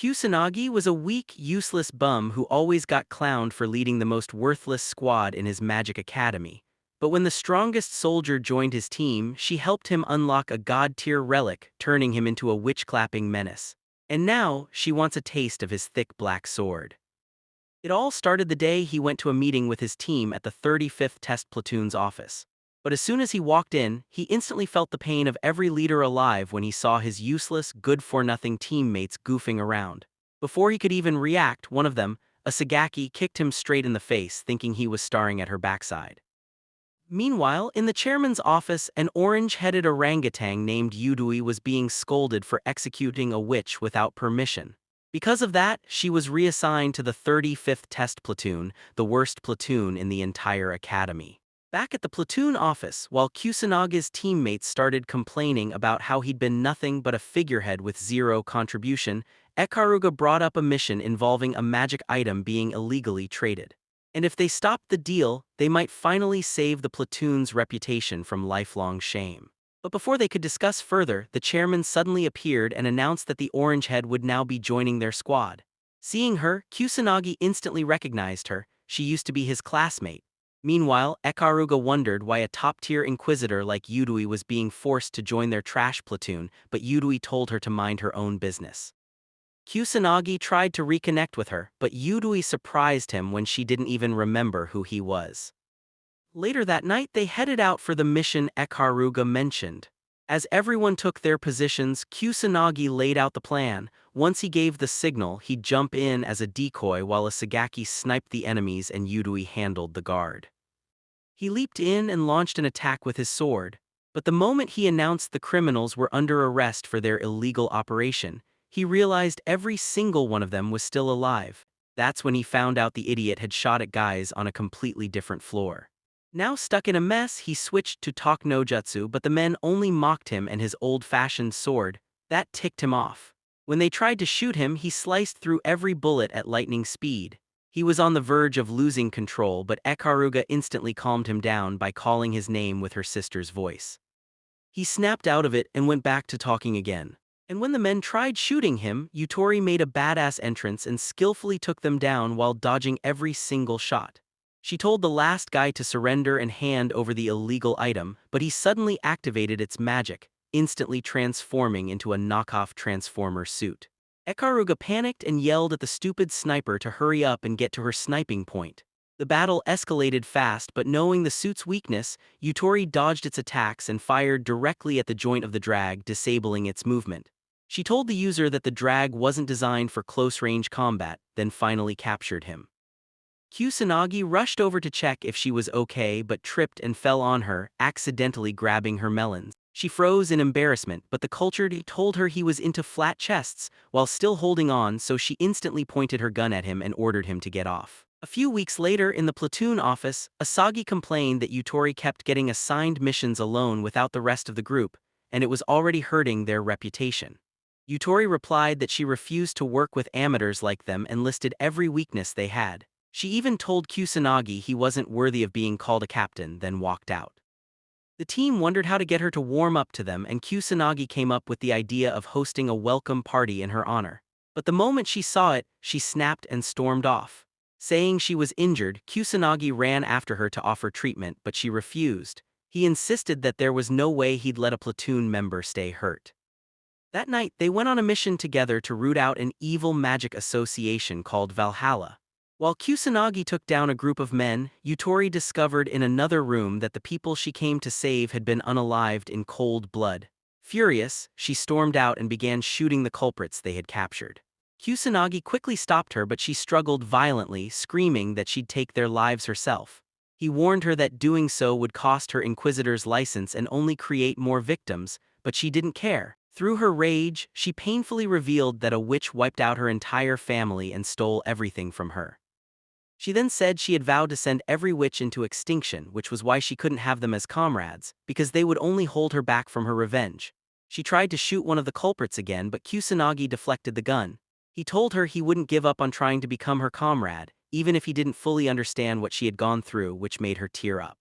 Kusanagi was a weak, useless bum who always got clowned for leading the most worthless squad in his magic academy. But when the strongest soldier joined his team, she helped him unlock a god-tier relic, turning him into a witch-clapping menace. And now, she wants a taste of his thick black sword. It all started the day he went to a meeting with his team at the 35th Test Platoon's office. But as soon as he walked in, he instantly felt the pain of every leader alive when he saw his useless, good-for-nothing teammates goofing around. Before he could even react, one of them, a Sagaki, kicked him straight in the face, thinking he was staring at her backside. Meanwhile, in the chairman's office, an orange-headed orangutan named Yudui was being scolded for executing a witch without permission. Because of that, she was reassigned to the 35th Test Platoon, the worst platoon in the entire academy. Back at the platoon office, while Kusanaga's teammates started complaining about how he'd been nothing but a figurehead with zero contribution, Ekaruga brought up a mission involving a magic item being illegally traded. And if they stopped the deal, they might finally save the platoon's reputation from lifelong shame. But before they could discuss further, the chairman suddenly appeared and announced that the Orangehead would now be joining their squad. Seeing her, Kusanagi instantly recognized her. She used to be his classmate. Meanwhile, Ekaruga wondered why a top-tier inquisitor like Yudui was being forced to join their trash platoon, but Yudui told her to mind her own business. Kusanagi tried to reconnect with her, but Yudui surprised him when she didn't even remember who he was. Later that night, they headed out for the mission Ekaruga mentioned. As everyone took their positions, Kusanagi laid out the plan. Once he gave the signal, he'd jump in as a decoy while a Sagaki sniped the enemies and Yudui handled the guard. He leaped in and launched an attack with his sword. But the moment he announced the criminals were under arrest for their illegal operation, he realized every single one of them was still alive. That's when he found out the idiot had shot at guys on a completely different floor. Now stuck in a mess, he switched to talk no jutsu, but the men only mocked him and his old-fashioned sword. That ticked him off. When they tried to shoot him, he sliced through every bullet at lightning speed. He was on the verge of losing control, but Ekaruga instantly calmed him down by calling his name with her sister's voice. He snapped out of it and went back to talking again. And when the men tried shooting him, Yutori made a badass entrance and skillfully took them down while dodging every single shot. She told the last guy to surrender and hand over the illegal item, but he suddenly activated its magic, instantly transforming into a knockoff Transformer suit. Ekaruga panicked and yelled at the stupid sniper to hurry up and get to her sniping point. The battle escalated fast, but knowing the suit's weakness, Yutori dodged its attacks and fired directly at the joint of the drag, disabling its movement. She told the user that the drag wasn't designed for close-range combat, then finally captured him. Kusanagi rushed over to check if she was okay but tripped and fell on her, accidentally grabbing her melons. She froze in embarrassment, but the cultured told her he was into flat chests, while still holding on, so she instantly pointed her gun at him and ordered him to get off. A few weeks later, in the platoon office, Asagi complained that Yutori kept getting assigned missions alone without the rest of the group, and it was already hurting their reputation. Yutori replied that she refused to work with amateurs like them and listed every weakness they had. She even told Kusanagi he wasn't worthy of being called a captain, then walked out. The team wondered how to get her to warm up to them, and Kusanagi came up with the idea of hosting a welcome party in her honor. But the moment she saw it, she snapped and stormed off. Saying she was injured, Kusanagi ran after her to offer treatment, but she refused. He insisted that there was no way he'd let a platoon member stay hurt. That night, they went on a mission together to root out an evil magic association called Valhalla. While Kusanagi took down a group of men, Yutori discovered in another room that the people she came to save had been unalived in cold blood. Furious, she stormed out and began shooting the culprits they had captured. Kusanagi quickly stopped her, but she struggled violently, screaming that she'd take their lives herself. He warned her that doing so would cost her Inquisitor's license and only create more victims, but she didn't care. Through her rage, she painfully revealed that a witch wiped out her entire family and stole everything from her. She then said she had vowed to send every witch into extinction, which was why she couldn't have them as comrades, because they would only hold her back from her revenge. She tried to shoot one of the culprits again, but Kusanagi deflected the gun. He told her he wouldn't give up on trying to become her comrade, even if he didn't fully understand what she had gone through, which made her tear up.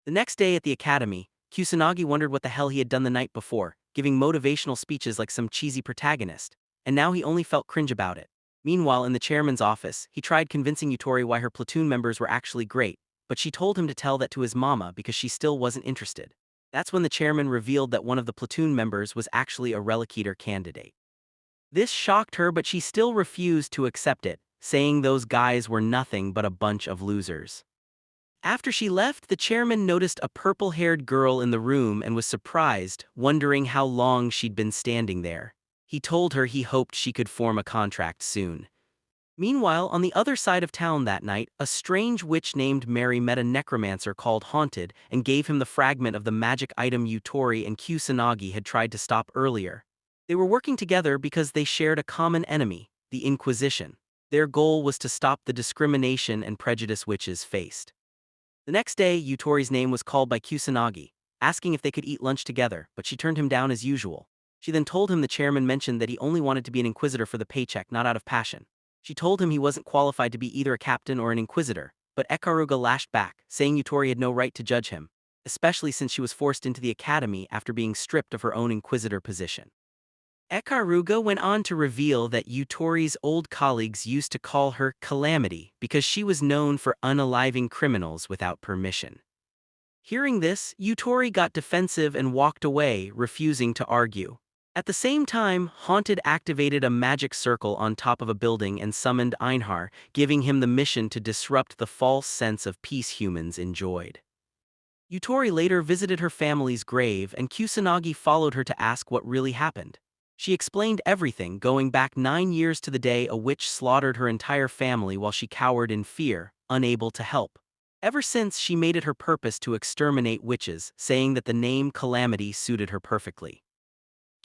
The next day at the academy, Kusanagi wondered what the hell he had done the night before, giving motivational speeches like some cheesy protagonist. and now he only felt cringe about it. Meanwhile, in the chairman's office, he tried convincing Yutori why her platoon members were actually great, but she told him to tell that to his mama because she still wasn't interested. That's when the chairman revealed that one of the platoon members was actually a Relic Eater candidate. This shocked her, but she still refused to accept it, saying those guys were nothing but a bunch of losers. After she left, the chairman noticed a purple-haired girl in the room and was surprised, wondering how long she'd been standing there. He told her he hoped she could form a contract soon. Meanwhile, on the other side of town that night, a strange witch named Mary met a necromancer called Haunted and gave him the fragment of the magic item Yutori and Kusanagi had tried to stop earlier. They were working together because they shared a common enemy, the Inquisition. Their goal was to stop the discrimination and prejudice witches faced. The next day, Yutori's name was called by Kusanagi, asking if they could eat lunch together, but she turned him down as usual. She then told him the chairman mentioned that he only wanted to be an inquisitor for the paycheck, not out of passion. She told him he wasn't qualified to be either a captain or an inquisitor, but Ekaruga lashed back, saying Yutori had no right to judge him, especially since she was forced into the academy after being stripped of her own inquisitor position. Ekaruga went on to reveal that Yutori's old colleagues used to call her Calamity because she was known for unaliving criminals without permission. Hearing this, Yutori got defensive and walked away, refusing to argue. At the same time, Haunted activated a magic circle on top of a building and summoned Einhar, giving him the mission to disrupt the false sense of peace humans enjoyed. Yutori later visited her family's grave, and Kusanagi followed her to ask what really happened. She explained everything, going back 9 years to the day a witch slaughtered her entire family while she cowered in fear, unable to help. Ever since, she made it her purpose to exterminate witches, saying that the name Calamity suited her perfectly.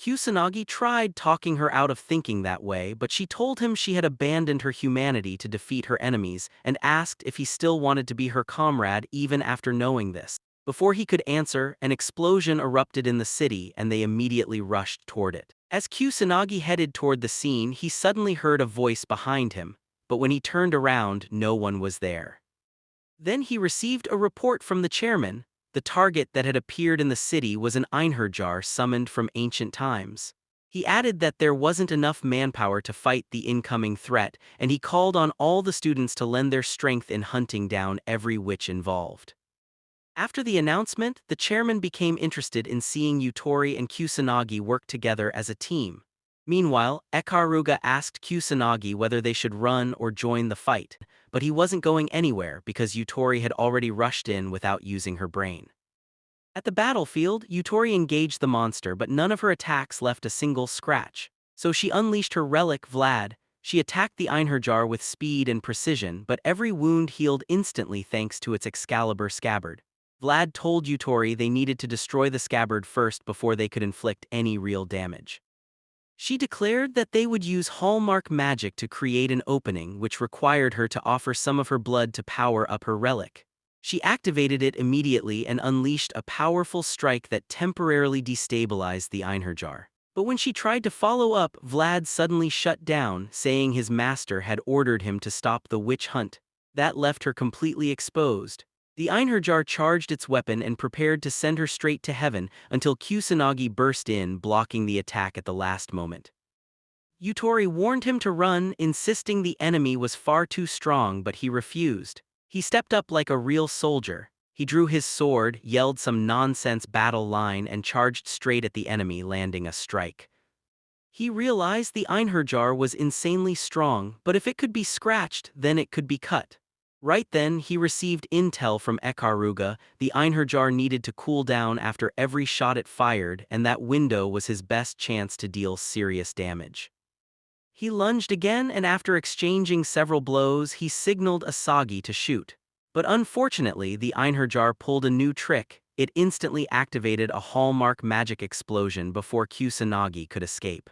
Kusanagi tried talking her out of thinking that way, but she told him she had abandoned her humanity to defeat her enemies and asked if he still wanted to be her comrade even after knowing this. Before he could answer, an explosion erupted in the city and they immediately rushed toward it. As Kusanagi headed toward the scene, he suddenly heard a voice behind him, but when he turned around, no one was there. Then he received a report from the chairman. The target that had appeared in the city was an Einherjar summoned from ancient times. He added that there wasn't enough manpower to fight the incoming threat, and he called on all the students to lend their strength in hunting down every witch involved. After the announcement, the chairman became interested in seeing Yutori and Kusanagi work together as a team. Meanwhile, Ekaruga asked Kusanagi whether they should run or join the fight, but he wasn't going anywhere because Yutori had already rushed in without using her brain. At the battlefield, Yutori engaged the monster, but none of her attacks left a single scratch. So she unleashed her relic, Vlad. She attacked the Einherjar with speed and precision, but every wound healed instantly thanks to its Excalibur scabbard. Vlad told Yutori they needed to destroy the scabbard first before they could inflict any real damage. She declared that they would use hallmark magic to create an opening, which required her to offer some of her blood to power up her relic. She activated it immediately and unleashed a powerful strike that temporarily destabilized the Einherjar. But when she tried to follow up, Vlad suddenly shut down, saying his master had ordered him to stop the witch hunt. That left her completely exposed. The Einherjar charged its weapon and prepared to send her straight to heaven until Kusanagi burst in, blocking the attack at the last moment. Yutori warned him to run, insisting the enemy was far too strong, but he refused. He stepped up like a real soldier. He drew his sword, yelled some nonsense battle line, and charged straight at the enemy, landing a strike. He realized the Einherjar was insanely strong, but if it could be scratched, then it could be cut. Right then, he received intel from Ekaruga. The Einherjar needed to cool down after every shot it fired, and that window was his best chance to deal serious damage. He lunged again, and after exchanging several blows, he signaled Asagi to shoot. But unfortunately, the Einherjar pulled a new trick. It instantly activated a hallmark magic explosion before Kusanagi could escape.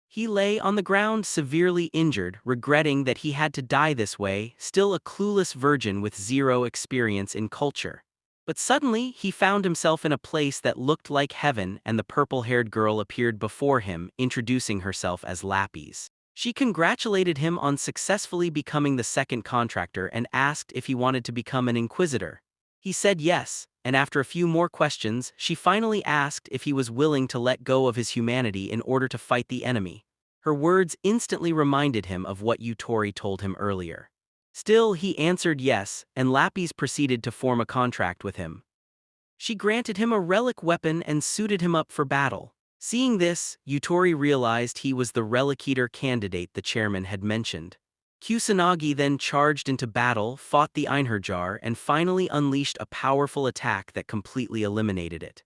He lay on the ground severely injured, regretting that he had to die this way, still a clueless virgin with zero experience in culture. But suddenly, he found himself in a place that looked like heaven, and the purple-haired girl appeared before him, introducing herself as Lapis. She congratulated him on successfully becoming the second contractor and asked if he wanted to become an inquisitor. He said yes, and after a few more questions, she finally asked if he was willing to let go of his humanity in order to fight the enemy. Her words instantly reminded him of what Yutori told him earlier. Still, he answered yes, and Lapis proceeded to form a contract with him. She granted him a relic weapon and suited him up for battle. Seeing this, Yutori realized he was the relic eater candidate the chairman had mentioned. Kusanagi then charged into battle, fought the Einherjar, and finally unleashed a powerful attack that completely eliminated it.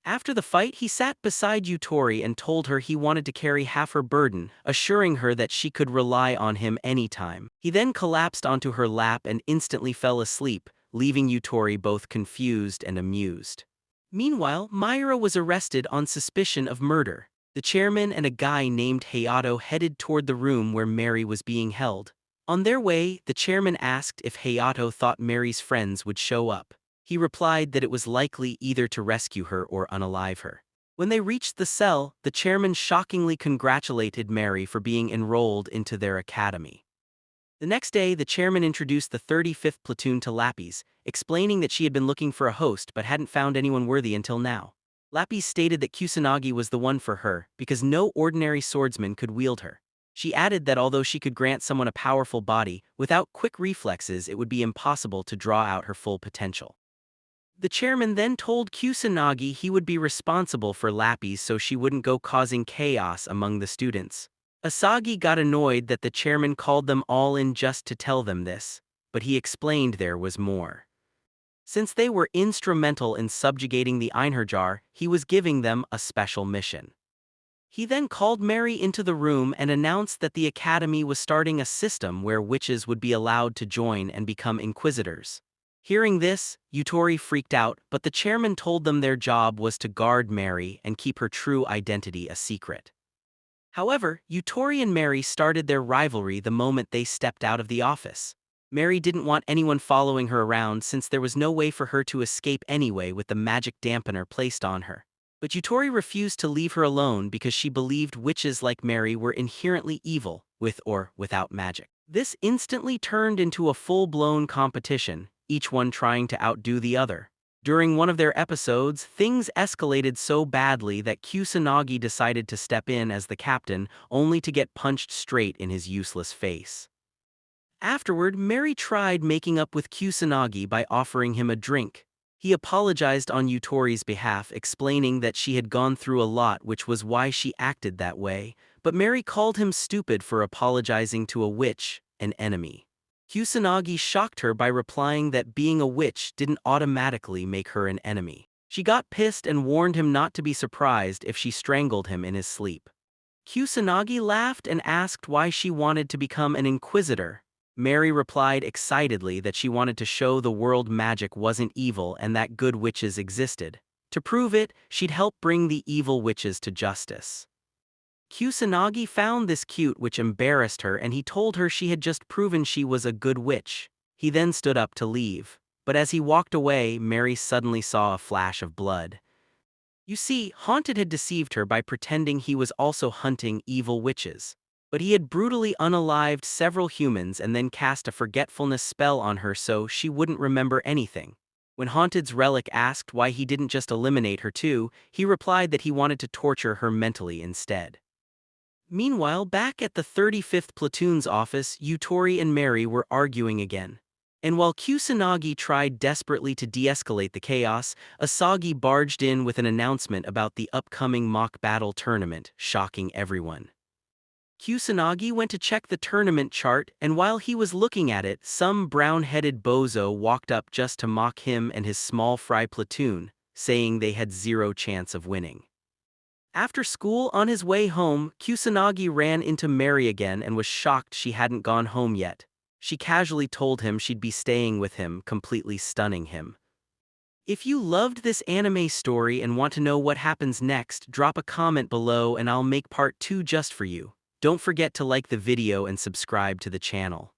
After the fight, he sat beside Yutori and told her he wanted to carry half her burden, assuring her that she could rely on him anytime. He then collapsed onto her lap and instantly fell asleep, leaving Yutori both confused and amused. Meanwhile, Myra was arrested on suspicion of murder. The chairman and a guy named Hayato headed toward the room where Mary was being held. On their way, the chairman asked if Hayato thought Mary's friends would show up. He replied that it was likely either to rescue her or unalive her. When they reached the cell, the chairman shockingly congratulated Mary for being enrolled into their academy. The next day, the chairman introduced the 35th platoon to Lapis, explaining that she had been looking for a host but hadn't found anyone worthy until now. Lapis stated that Kusanagi was the one for her because no ordinary swordsman could wield her. She added that although she could grant someone a powerful body, without quick reflexes it would be impossible to draw out her full potential. The chairman then told Kusanagi he would be responsible for Lapis so she wouldn't go causing chaos among the students. Asagi got annoyed that the chairman called them all in just to tell them this, but he explained there was more. Since they were instrumental in subjugating the Einherjar, he was giving them a special mission. He then called Mary into the room and announced that the academy was starting a system where witches would be allowed to join and become inquisitors. Hearing this, Yutori freaked out, but the chairman told them their job was to guard Mary and keep her true identity a secret. However, Yutori and Mary started their rivalry the moment they stepped out of the office. Mary didn't want anyone following her around since there was no way for her to escape anyway with the magic dampener placed on her. But Yutori refused to leave her alone because she believed witches like Mary were inherently evil, with or without magic. This instantly turned into a full-blown competition, each one trying to outdo the other. During one of their episodes, things escalated so badly that Kusanagi decided to step in as the captain, only to get punched straight in his useless face. Afterward, Mary tried making up with Kusanagi by offering him a drink. He apologized on Yutori's behalf, explaining that she had gone through a lot, which was why she acted that way, but Mary called him stupid for apologizing to a witch, an enemy. Kusanagi shocked her by replying that being a witch didn't automatically make her an enemy. She got pissed and warned him not to be surprised if she strangled him in his sleep. Kusanagi laughed and asked why she wanted to become an inquisitor. Mary replied excitedly that she wanted to show the world magic wasn't evil and that good witches existed. To prove it, she'd help bring the evil witches to justice. Kusanagi found this cute, which embarrassed her, and he told her she had just proven she was a good witch. He then stood up to leave, but as he walked away, Mary suddenly saw a flash of blood. You see, Haunted had deceived her by pretending he was also hunting evil witches. But he had brutally unalived several humans and then cast a forgetfulness spell on her so she wouldn't remember anything. When Haunted's relic asked why he didn't just eliminate her too, he replied that he wanted to torture her mentally instead. Meanwhile, back at the 35th Platoon's office, Yutori and Mary were arguing again. And while Kusanagi tried desperately to de-escalate the chaos, Asagi barged in with an announcement about the upcoming mock battle tournament, shocking everyone. Kusanagi went to check the tournament chart, and while he was looking at it, some brown-headed bozo walked up just to mock him and his small fry platoon, saying they had zero chance of winning. After school, on his way home, Kusanagi ran into Mary again and was shocked she hadn't gone home yet. She casually told him she'd be staying with him, completely stunning him. If you loved this anime story and want to know what happens next, drop a comment below and I'll make part 2 just for you. Don't forget to like the video and subscribe to the channel.